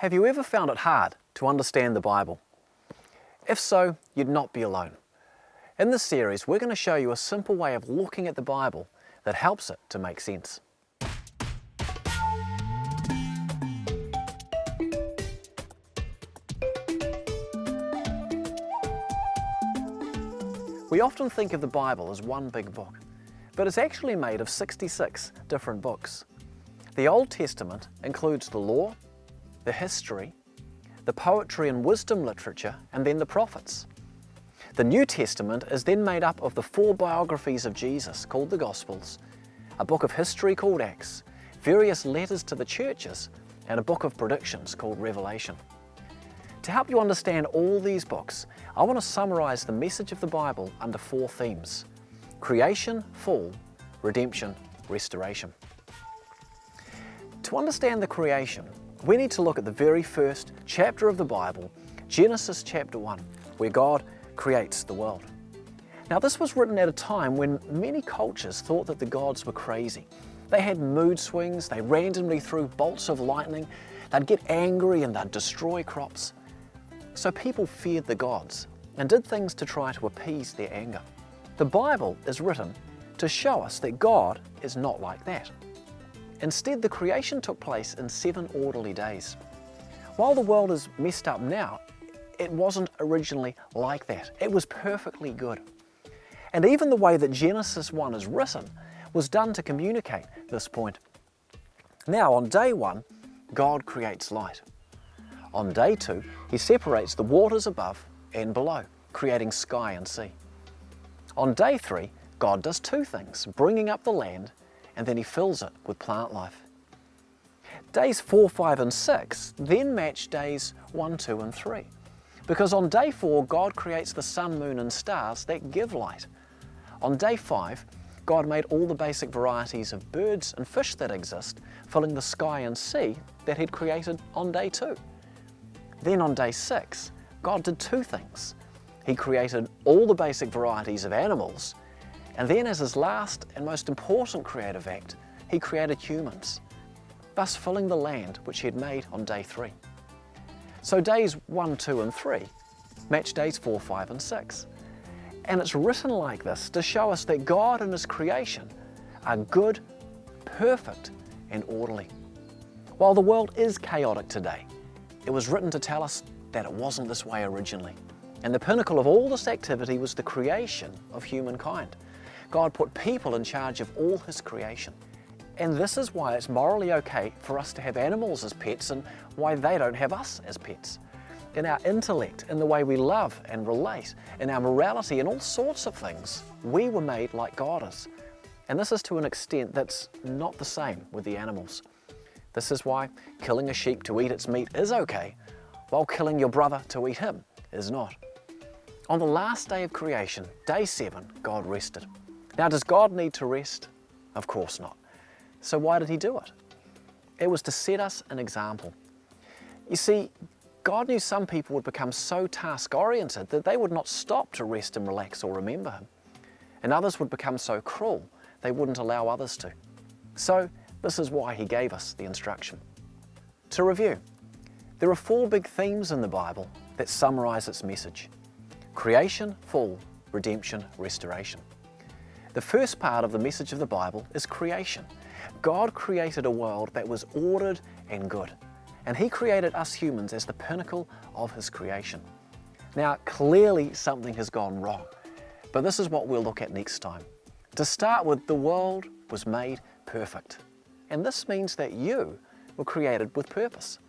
Have you ever found it hard to understand the Bible? If so, you'd not be alone. In this series, we're going to show you a simple way of looking at the Bible that helps it to make sense. We often think of the Bible as one big book, but it's actually made of 66 different books. The Old Testament includes the law, the history, the poetry and wisdom literature, and then the prophets. The New Testament is then made up of the 4 biographies of Jesus called the Gospels, a book of history called Acts, various letters to the churches, and a book of predictions called Revelation. To help you understand all these books, I want to summarize the message of the Bible under 4 themes: creation, fall, redemption, restoration. To understand the creation, we need to look at the very first chapter of the Bible, Genesis chapter 1, where God creates the world. Now, this was written at a time when many cultures thought that the gods were crazy. They had mood swings, they randomly threw bolts of lightning, they'd get angry and they'd destroy crops. So people feared the gods and did things to try to appease their anger. The Bible is written to show us that God is not like that. Instead, the creation took place in 7 orderly days. While the world is messed up now, it wasn't originally like that. It was perfectly good. And even the way that Genesis 1 is written was done to communicate this point. Now, on day 1, God creates light. On day 2, He separates the waters above and below, creating sky and sea. On day 3, God does 2 things, bringing up the land, and then He fills it with plant life. Days 4, 5, and 6 then match days 1, 2, and 3. Because on day 4, God creates the sun, moon, and stars that give light. On day 5, God made all the basic varieties of birds and fish that exist, filling the sky and sea that He'd created on day 2. Then on day 6, God did 2 things. He created all the basic varieties of animals, and then as His last and most important creative act, He created humans, thus filling the land which He had made on day 3. So days 1, 2, and 3 match days 4, 5, and 6. And it's written like this to show us that God and His creation are good, perfect, and orderly. While the world is chaotic today, it was written to tell us that it wasn't this way originally. And the pinnacle of all this activity was the creation of humankind. God put people in charge of all His creation. And this is why it's morally okay for us to have animals as pets and why they don't have us as pets. In our intellect, in the way we love and relate, in our morality and all sorts of things, we were made like God is. And this is to an extent that's not the same with the animals. This is why killing a sheep to eat its meat is okay, while killing your brother to eat him is not. On the last day of creation, day 7, God rested. Now, does God need to rest? Of course not. So why did He do it? It was to set us an example. You see, God knew some people would become so task-oriented that they would not stop to rest and relax or remember Him. And others would become so cruel they wouldn't allow others to. So this is why He gave us the instruction. To review, there are 4 big themes in the Bible that summarize its message: creation, fall, redemption, restoration. The first part of the message of the Bible is creation. God created a world that was ordered and good, and He created us humans as the pinnacle of His creation. Now, clearly something has gone wrong, but this is what we'll look at next time. To start with, the world was made perfect, and this means that you were created with purpose.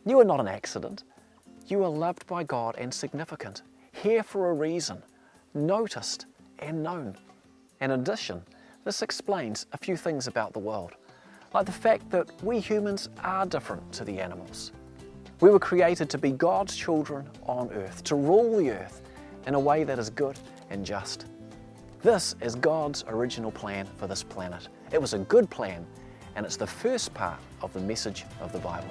You are not an accident. You are loved by God and significant, here for a reason, noticed and known. In addition, this explains a few things about the world, like the fact that we humans are different to the animals. We were created to be God's children on earth, to rule the earth in a way that is good and just. This is God's original plan for this planet. It was a good plan, and it's the first part of the message of the Bible.